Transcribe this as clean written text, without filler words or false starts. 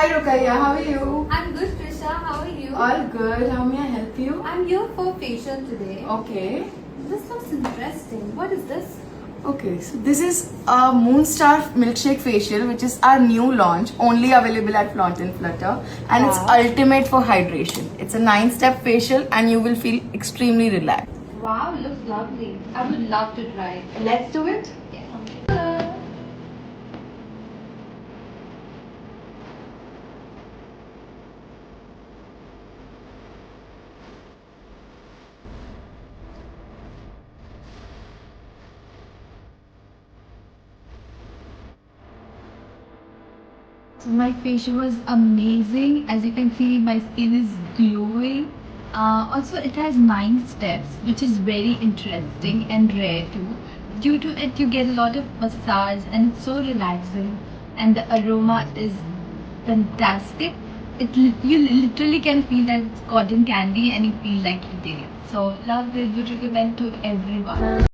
Hi Rukaiya, how are you? I'm good, Trisha. How are you? All good. How may I help you? I'm here for facial today. Okay. This looks interesting. What is this? Okay, so this is a Moonstar Milkshake Facial, which is our new launch, only available at Flaunt and Flutter, and it's Wow. ultimate for hydration. It's a 9-step facial, and you will feel extremely relaxed. Wow, looks lovely. I would love to try it. Let's do it. Yeah. So my facial was amazing. As you can see, my skin is glowing. Also, it has 9 steps, which is very interesting and rare too. Due to it, you get a lot of massage and it's so relaxing. And the aroma is fantastic. You literally can feel that it's cotton candy and you feel like eating it. So love it. Would recommend to everyone.